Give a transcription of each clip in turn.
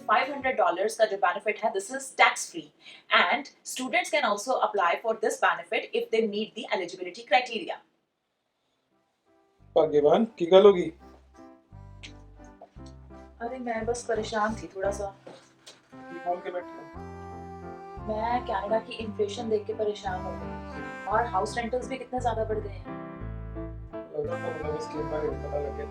$500 का जो बेनिफिट है, this is tax free and students can also apply for this benefit if they meet the eligibility criteria. भाग्यवान की गल होगी। अरे मैं बस परेशान थी थोड़ा सा। की बोल के बैठी हूँ। मैं कनाडा की इन्फ्लेशन देख के परेशान हो गई और हाउस रेंटल्स भी कितने ज्यादा बढ़ गए हैं। लगा था मतलब स्कीम बारे में पता लगे।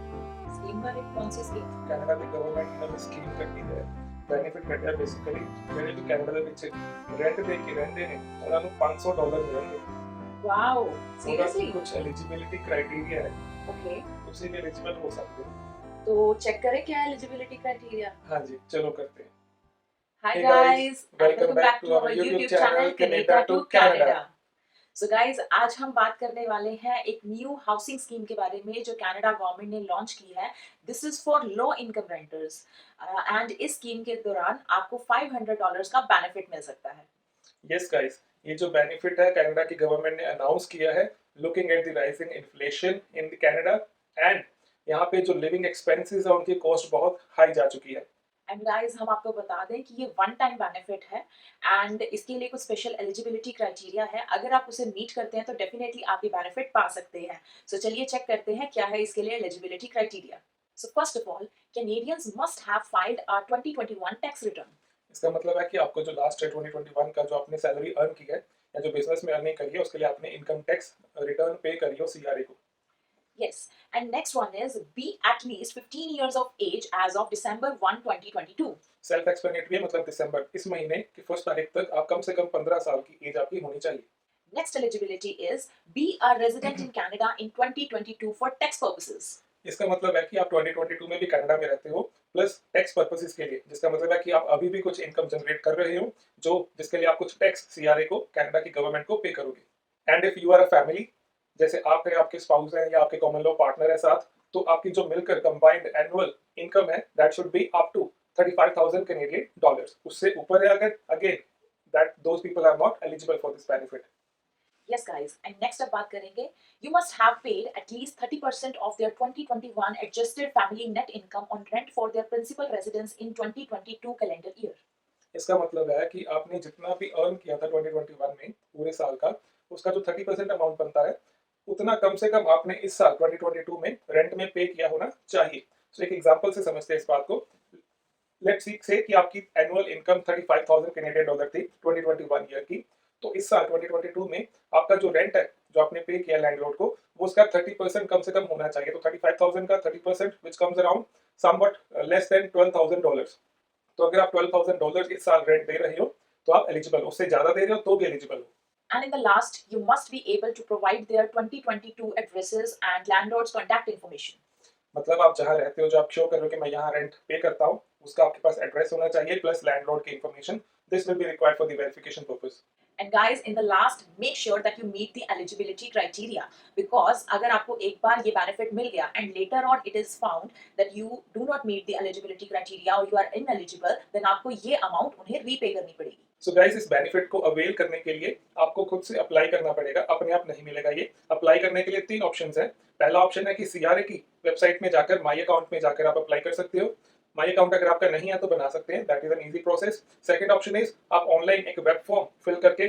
स्कीम बारे कौन सी स्कीम? कनाडा की गवर्नमेंट ने स्कीम ਕੱਢੀ ਹੈ ਬੈਨੀਫਿਟ ਕੱਢਿਆ ਬੇਸਿਕਲੀ ਜਿਹੜੇ ਵੀ ਕੈਨੇਡਾ ਦੇ ਵਿੱਚ ਰੈਂਟ ਦੇ ਕੇ ਰਹਿੰਦੇ ਨੇ ਉਹਨਾਂ ਨੂੰ $500 ਮਿਲਣਗੇ। वाओ ਉਹਦਾ सीरियसली? ਕੁਝ ਐਲੀਜੀਬਿਲਿਟੀ ਕ੍ਰਾਈਟੇਰੀਆ ਹੈ, ओके, ਤੁਸੀਂ ਵੀ ਐਲੀਜੀਬਲ ਹੋ ਸਕਦੇ ਹੋ। तो चेक करें क्या एलिजिबिलिटी क्राइटेरिया। ਹਾਂਜੀ ਚਲੋ करते हैं। Hi Hey guys, guys, welcome back to our YouTube channel Canada to Canada। So guys, आज हम बात करने वाले हैं एक न्यू हाउसिंग स्कीम के बारे में जो कनाडा गवर्नमेंट ने लॉन्च की है। This is for low income renters and इस स्कीम के दौरान आपको $500 का बेनिफिट मिल सकता है। यस गाइस, ये जो बेनिफिट है कनाडा की गवर्नमेंट ने अनाउंस किया है looking at the rising inflation in the Canada and यहाँ पे जो लिविंग एक्सपेंसेस है उनकी कॉस्ट बहुत हाई जा चुकी है। एंड गाइस, हम आपको बता दें कि ये वन टाइम बेनिफिट है एंड इसके लिए कुछ स्पेशल एलिजिबिलिटी क्राइटेरिया है। अगर आप उसे मीट करते हैं तो डेफिनेटली आप ये बेनिफिट पा सकते हैं। सो चलिए चेक करते हैं क्या है इसके लिए eligibility criteria. So first of all, Canadians must have filed a 2021 tax return. इसका मतलब है कि आपको जो लास्ट 2021 का जो आपने सैलरी अर्न की है या जो बिजनेस में अर्निंग करी है उसके लिए आपने इनकम टैक्स रिटर्न पे करी हो सीआरए को। Yes, and next one is be at least 15 years of age as of December 1, 2022. Self explanatory है, मतलब दिसंबर इस महीने की फर्स्ट तारीख तक आप कम से कम 15 साल की एज आपकी होनी चाहिए। Next eligibility is be a resident in Canada in 2022 for tax purposes. इसका मतलब है कि आप 2022 में भी कनाडा में रहते हो प्लस टैक्स पर्पसेस के लिए, जिसका मतलब है कि आप अभी भी कुछ इनकम जनरेट कर रहे हो जो जिसके लिए आप कुछ टैक्स सीआरए को कनाडा की गवर्नमेंट को पे करोगे। And if you are a family, जैसे आप हैं, आपके स्पाउस हैं या आपके कॉमन लॉ पार्टनर है साथ, तो आपकी जो मिलकर कंबाइंड एनुअल इनकम है that should be up to 35,000 Canadian dollars. उससे ऊपर है अगर, again that those people are not eligible for this benefit. Yes, guys. And next up बात करेंगे, you must have paid at least 30% of their 2021 adjusted family net income on rent for their principal residence in 2022 calendar year. इसका मतलब है कि आपने जितना भी earn किया था 2021 में पूरे साल का, उसका जो 30% अमाउंट बनता है उतना कम से कम आपने इस साल 2022 में रेंट में पे किया होना चाहिए। तो एक एग्जांपल से समझते हैं इस बात को। लेट्स से कि आपकी एनुअल इनकम 35,000 कैनेडियन डॉलर थी 2021 ईयर की, तो इस साल 2022 में आपका जो रेंट है जो आपने पे किया लैंडलॉर्ड को, वो उसका 30% कम से कम होना चाहिए। तो 35,000 का 30% which comes around somewhat less than $12,000। तो अगर आप $12,000 इस साल रेंट दे रहे हो तो आप एलिजिबल हो, उससे ज्यादा दे रहे हो तो भी एलिजिबल हो। And in the last, you must be able to provide their 2022 addresses and landlord's contact information. मतलब आप जहाँ रहते हो, जो आप शो कर रहे हो कि मैं यहाँ रेंट पे करता हूँ, उसका आपके पास एड्रेस होना चाहिए प्लस लैंडलॉर्ड की information. This will be required for the verification purpose. And guys, in the last, make sure that you meet the eligibility criteria because अगर आपको एक बार ये benefit मिल गया and later on it is found that you do not meet the eligibility criteria or you are ineligible, then आपको ये amount उन्हें repay करनी पड़ेगी। सो गाइस, इस बेनिफिट को अवेल करने के लिए आपको खुद से अप्लाई करना पड़ेगा, अपने आप नहीं मिलेगा ये। अप्लाई करने के लिए 3 ऑप्शंस हैं। पहला ऑप्शन है कि सीआरए की वेबसाइट में जाकर माई अकाउंट में जाकर आप अप्लाई कर सकते हो। माई अकाउंट अगर आपका नहीं है तो बना सकते हैं, that is an easy process. Second option is आप ऑनलाइन एक वेब फॉर्म फिल करके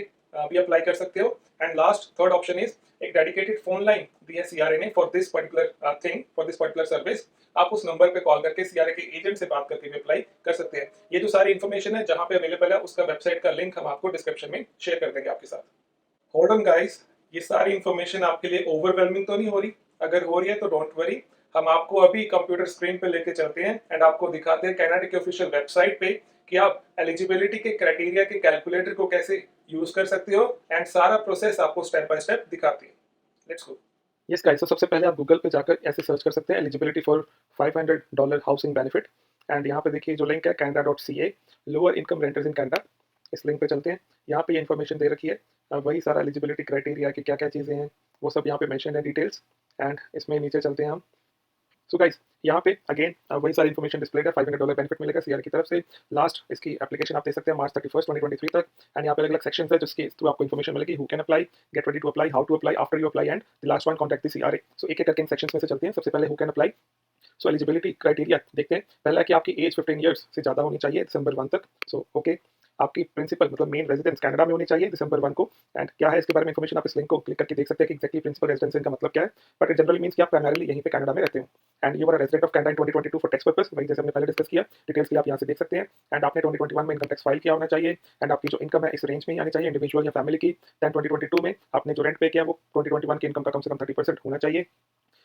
भी अप्लाई कर सकते हो। And last third option is एक डेडिकेटेड फोन लाइन दी है सीआरए ने for this particular thing, for this particular service. आप उस नंबर पे कॉल करके सीआरए के एजेंट से बात करके भी अप्लाई कर सकते हैं। ये जो सारी इन्फॉर्मेशन है जहां पे अवेलेबल है उसका वेबसाइट का लिंक हम आपको डिस्क्रिप्शन में शेयर कर देंगे आपके साथ। होल्ड ऑन गाइस, ये सारी इन्फॉर्मेशन आपके लिए ओवरवेलमिंग तो नहीं हो रही? अगर हो रही है तो डोंट वरी, हम आपको अभी कंप्यूटर स्क्रीन पे लेके चलते हैं एंड आपको दिखाते हैं कनाडा की ऑफिशियल वेबसाइट पे कि आप एलिजिबिलिटी के क्राइटेरिया के कैलकुलेटर को कैसे यूज कर सकते हो एंड सारा प्रोसेस आपको स्टेप बाय स्टेप दिखाते हैं। Let's go. यस गाइस, तो सबसे पहले आप गूगल पे जाकर ऐसे सर्च कर सकते हैं eligibility for $500 housing benefit and यहाँ पे देखिए जो लिंक है canada.ca lower income renters in Canada. इस लिंक पे चलते हैं, यहाँ पे ये इन्फॉर्मेशन दे रखी है, वही सारा एलिजिबिलिटी क्राइटेरिया की क्या क्या चीज़ें हैं वो सब यहाँ पे मेंशन है डिटेल्स। एंड इसमें नीचे चलते हैं हम। सो गाइस, यहाँ पे अगेन वही सारी इन्फॉर्मेशन डिस्प्लेड है। $500 बेनिफिट मिलेगा सीआर की तरफ से। लास्ट इसकी एप्लीकेशन आप देख सकते हैं मार्च 31, 2023 तक। एंड यहाँ पे अलग अलग सेक्शन है जिसके थ्रू आपको इन्फॉर्मेशन मिलेगी, who can apply, get ready to apply, how to apply, after you apply and the last one contact the CRA. So एक एक करके इन सेक्शंस में से चलते हैं। सबसे पहले who can apply. So eligibility criteria देखते हैं। पहला है कि आपकी एज 15 ईयर्स से ज़्यादा होनी चाहिए दिसंबर 1 तक। सो ओके, आपकी प्रिंसिपल मतलब मेन रेजिडेंस कनाडा में होनी चाहिए दिसंबर 1 को। एंड क्या है इसके बारे में इन्फॉर्मेशन आप इस लिंक को क्लिक करके देख सकते हैं कि एक्जेक्टली प्रिंसिपल रेजिडेंस का मतलब क्या है। बट इट जनरली मीन्स कि आप प्राइमरीली यहीं पे कनाडा में रहते हो and you are resident of Canada in 2022 for tax purpose. वही जैसे हमने पहले डिस्कस किया, डिटेल्स के लिए आप यहाँ से देख सकते हैं। एंड आपने 2021 में इनकम टैक्स फाइल किया होना चाहिए एंड आपकी जो इनकम है इस रेंज में ही आनी चाहिए, इंडिविजुअल या फैमिली की। दैन 2022 में आपने जो रेंट पे किया वो 2021 की इनकम का कम से कम 30% होना चाहिए।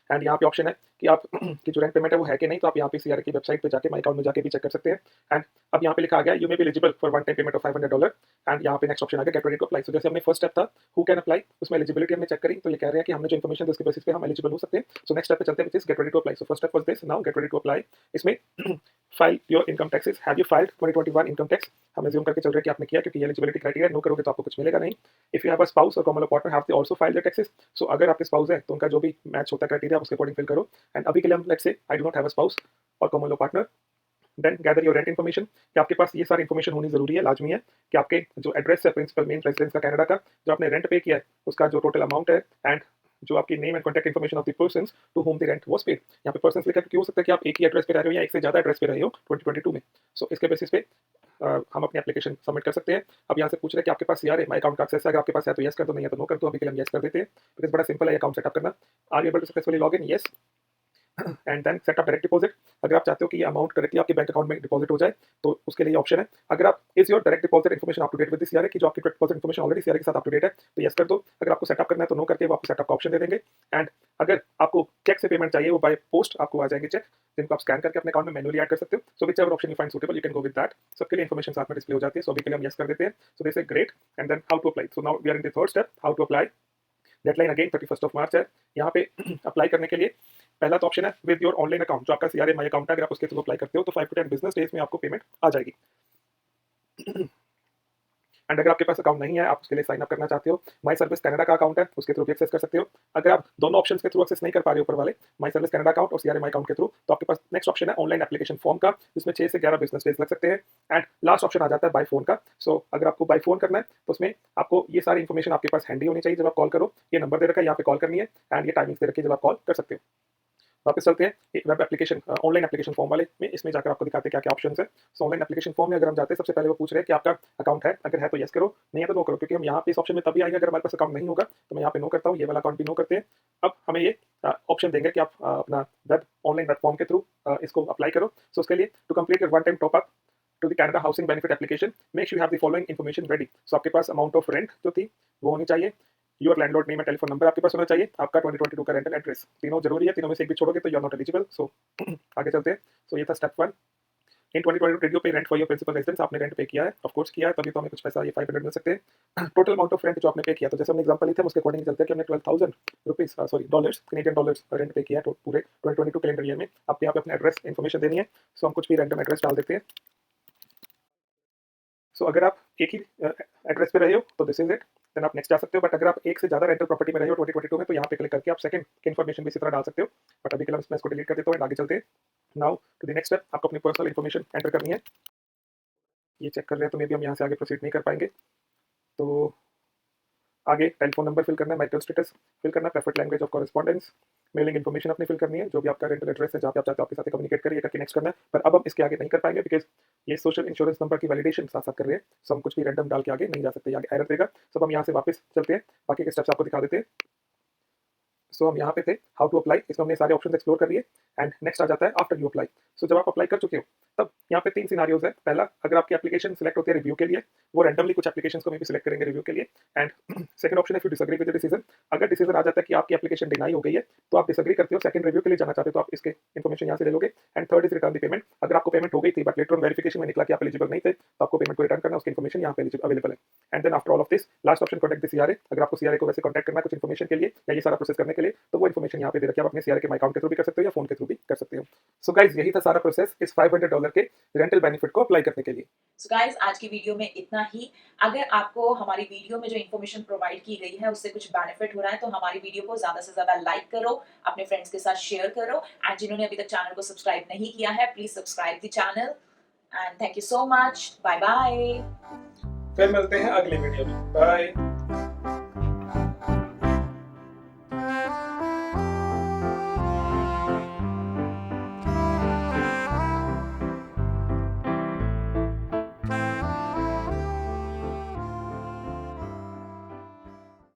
एंड यहाँ पे ऑप्शन है कि आप की जो रेंट पेमेंट है वो है कि नहीं, तो आप यहाँ पे सीआरए की वेबसाइट पे जाके माई अकाउंट में जाके भी चेक कर सकते हैं। एंड अब यहाँ पे लिखा आ गया you may be eligible for one time payment of $500 and यहाँ पे नेक्स्ट ऑप्शन आ गया गेट रेडी टू अप्लाई। सो जैसे हमने फर्स्ट स्टेप था हु कैन अप्लाई, उसमें एलिजिबिलिटी हमने चेक करी, तो ये कह रहे हैं कि हमने जो इन्फॉर्मेशन दी उसके बेसिस पे हम एलिजिबल हो सकते हैं। सो नेक्स्ट स्टेप पे चलते हैं which is get ready to apply. So first step was this, now get ready to apply. इसमें file your income taxes, have you filed 2021 income tax, हम एज्यूम करके चल रहे हैं कि आपने किया, क्योंकि एलिजिबिलिटी क्राइटेरिया नो करोगे तो आपको कुछ मिलेगा नहीं। If you have a spouse और common law partner have they also filed their taxes. So अगर आपके स्पाउस है तो उनका जो भी मैच होता है क्राइटेरिया आप उसके अकॉर्डिंग फिल करो। एंड अभी के लिए हम let's say I do not have a spouse और common law partner. Then gather your rent information, कि आपके पास ये सारी इन्फॉर्मेशन होनी जरूरी है, लाजमी है कि आपके जो एड्रेस है प्रिंसिपल मेन रेजिडेंस का कनाडा का, जो आपने रेंट पे किया है उसका जो टोटल अमाउंट है, एंड जो आपकी name and contact information of the persons to whom the rent was paid. यहाँ पे पर्सन्स लिखा, क्योंकि हो सकता है कि आप एक ही एड्रेस पे रह रहे हो या एक से ज़्यादा एड्रेस पे रहे हो 2022 में। सो इसके बेसिस पे हम अपनी एप्लीकेशन सबमिट कर सकते हैं। अब यहाँ से पूछ रहे हैं कि आपके पास सीआरए माई अकाउंट का एक्सेस है, अगर आपके पास है तो यस कर दो, नहीं है तो नो कर दो। अभी के लिए हम यस कर देते हैं बिकॉज बड़ा सिंपल है अकाउंट सेटअप करना। Are you able to successfully log in? Yes. And then set up direct deposit, अगर आप चाहते हो कि ये अमाउंट डायरेक्टली आपके बैंक अकाउंट में डिपॉजिट हो जाए तो उसके लिए ऑप्शन है। अगर आप is your direct deposit information up to date with CRA, की जो आपकी डिपॉजिट इन्फॉर्मेशन ऑलरेडी सीआरए के साथ अप टू डेट है तो यस कर दो। अगर आपको सेटअप करना है तो नो करके वो आपको सेटअप का ऑप्शन दे देंगे। एंड अगर आपको चेक से पेमेंट चाहिए वो बाय पोस्ट आपको आ जाएंगे चेक, जिनको आप स्कैन करके अपने अकाउंट में मैनुअली ऐड कर सकते हो। So whichever option you find suitable you can go with that. सबके लिए इन्फॉर्मेशन साथ में डिस्प्ले हो जाती है। सो अभी के लिए हम यस कर देते हैं। So this is great. And then how to apply. So now we are in the third step, how to apply. Deadline again 31 March है। यहाँ पे अप्लाई करने के लिए पहला तो ऑप्शन है विद योर ऑनलाइन अकाउंट, जो आपका सीआरए माई अकाउंट है, अगर आप उसके थ्रू अप्लाई करते हो तो 5 to 10 बिजनेस डेज में आपको पेमेंट आ जाएगी। एंड अगर आपके पास अकाउंट नहीं है, आप उसके लिए साइन अप करना चाहते हो, माई सर्विस कनाडा का अकाउंट है उसके थ्रू भी एक्सेस कर सकते हो। अगर आप दोनों ऑप्शन के थ्रू एक्सेस नहीं कर पा रहे हो ऊपर वाले, माई सर्विस कनाडा अकाउंट और सीआरए माई अकाउंट के थ्रू, तो आपके पास नेक्स्ट ऑप्शन है ऑनलाइन एप्लीकेशन फॉर्म का, जिसमें 6 से 11 बिजनेस डेज लग सकते हैं। एंड लास्ट ऑप्शन आ जाता है बाय फोन का। सो अगर आपको बाय फोन करना है तो उसमें आपको ये सारी इन्फॉर्मेशन आपके पास हैंडी होनी चाहिए जब आप कॉल करो। ये नंबर दे रखा है, यहाँ पे कॉल करनी है एंड ये टाइमिंग दे रखी है जब आप कॉल कर सकते हो। वापस चलते हैं web application online application form वाले में, इसमें जाकर आपको दिखाते हैं क्या क्या ऑप्शन है। सो ऑनलाइन एप्लीकेशन फॉर्म में अगर हम जाते हैं, सबसे पहले वो पूछ रहे हैं कि आपका अकाउंट है, अगर है तो यस करो, नहीं है तो नो करो, क्योंकि हम यहाँ पे इस ऑप्शन में तभी आएंगे अगर हमारे पास अकाउंट नहीं होगा। तो मैं यहाँ पे नो करता हूँ, ये वाला अकाउंट भी नो करते हैं। अब हमें ये ऑप्शन देंगे कि आप अपना वेब ऑनलाइन वेब फॉर्म के थ्रू इसको अप्लाई करो। सो उसके लिए to complete your one time top up to the Canada housing benefit application, make sure you have the following information ready. So आपके पास अमाउंट ऑफ रेंट जो थी वो होनी चाहिए, your landlord name and telephone number आपके पास होना चाहिए, आपका 2022 का रेंटल एड्रेस, तीनों जरूरी है। तीनों में से एक भी छोड़ोगे तो you are not eligible. So आगे चलते हैं। सो ये था step 1। In 2022 did you pay rent for your principal residence, आपने रेंट पे किया है, ऑफ कोर्स किया है, तभी तो हमें कुछ पैसा ये 500 मिल सकते हैं। टोटल अमाउंट ऑफ रेंट जो आपने पे किया, तो जैसे हमने एग्जांपल लिए थे उसके अकॉर्डिंग चलते हैं कि हमने 12,000 rupees sorry dollars, Canadian dollars rent pay किया है पूरे 2022 कैलेंडर ईयर में। आपको यहाँ पे अपना एड्रेस इन्फॉर्मेशन देनी है। सो हम कुछ भी रैंडम एड्रेस डाल देते हैं। सो अगर आप एक ही एड्रेस पे रहे हो तो दिस इज इट, देन आप नेक्स्ट जा सकते हो। बट अगर आप एक से ज़्यादा रेंटल प्रॉपर्टी में रहे हो 2022 में, तो यहाँ पे क्लिक करके आप सेकंड की इन्फॉर्मेशन भी इसी तरह डाल सकते हो। बट अभी के लिए मैं इसको डिलीट कर देता हूँ। आगे चलते हैं। Now to the next step, आपको अपनी पर्सनल इन्फॉर्मेशन एंटर करनी है। ये चेक कर रहे हैं तो मे बी हम यहाँ से आगे प्रोसीड नहीं कर पाएंगे। तो आगे टेलीफोन नंबर फिल करना है, मैरिटल स्टेटस फिल करना है, preferred language of correspondence, mailing information अपनी फिल करनी है, जो भी आपका रेंटल एड्रेस है जहाँ पे आप चाहते हो आपके साथ कम्युनिकेट करिए करके नेक्स्ट करना है। पर अब हम इसके आगे नहीं कर पाएंगे बिकॉज ये सोशल इंश्योरेंस नंबर की वैलिडेशन साथ साथ कर रहे हैं। सो हम कुछ भी रैंडम डाल के आगे नहीं जा सकते, आगे एरर देगा। सब हम यहाँ से वापस चलते हैं, बाकी के स्टेप्स आपको दिखा देते हैं। सो हम यहाँ पे थे हाउ टू अप्लाई, इसमें हमने सारे ऑप्शन एक्सप्लोर कर लिए। एंड नेक्स्ट आ जाता है आफ्टर यू अप्लाई। सो जब आप अप्लाई कर चुके हो तब यहाँ पे 3 सिनारियोज है। पहला, अगर आपकी एप्लीकेशन सिलेक्ट होती है रिव्यू के लिए, वो रैंडमली कुछ एप्लीकेशन को भी सिलेक्ट करेंगे रिव्यू के लिए। एंड सेकंड ऑप्शन है, if you disagree with the decision, अगर डिसीजन आ जाता है कि आपकी एप्लीकेशन डिनाई हो गई है तो आप डिसएग्री करते हो, सेकंड रिव्यू के लिए जाना चाहते हो तो आप इसके इन्फॉर्मेशन यहाँ से ले लोगे। And third is return the payment, अगर आपको पेमेंट हो गई थी बट लेटर ऑन वेरिफिकेशन में निकला कि आप एलिजिबल नहीं थे तो आपको पेमेंट को रिटर्न करना, उसकी इन्फॉर्मेशन यहाँ पे अवेलेबल है। And then after all of this last option contact the CRA, अगर आपको सीआरए को वैसे कॉन्टैक्ट करना है कुछ इन्फॉर्मेशन के लिए या ये सारा प्रोसेस करने के लिए तो वो इन्फॉर्मेशन यहाँ पे दे रखी है, आप अपने सीआरए के माई अकाउंट के थ्रू भी कर सकते हो या फोन के थ्रू भी कर सकते हो। सो गाइज यही था सारा प्रोसेस इस $500 के रेंटल बेनिफिट को अप्लाई करने के लिए। सो गाइस आज की वीडियो में इतना ही। अगर आपको हमारी वीडियो में जो इन्फॉर्मेशन प्रोवाइड की गई है उससे कुछ बेनिफिट हो रहा है तो हमारी वीडियो को ज्यादा से ज्यादा लाइक करो, अपने फ्रेंड्स के साथ शेयर करो एंड जिन्होंने अभी तक चैनल को सब्सक्राइब नहीं किया है please subscribe the channel and thank you so much. Bye bye. फिर मिलते हैं अगले वीडियो में। बाय।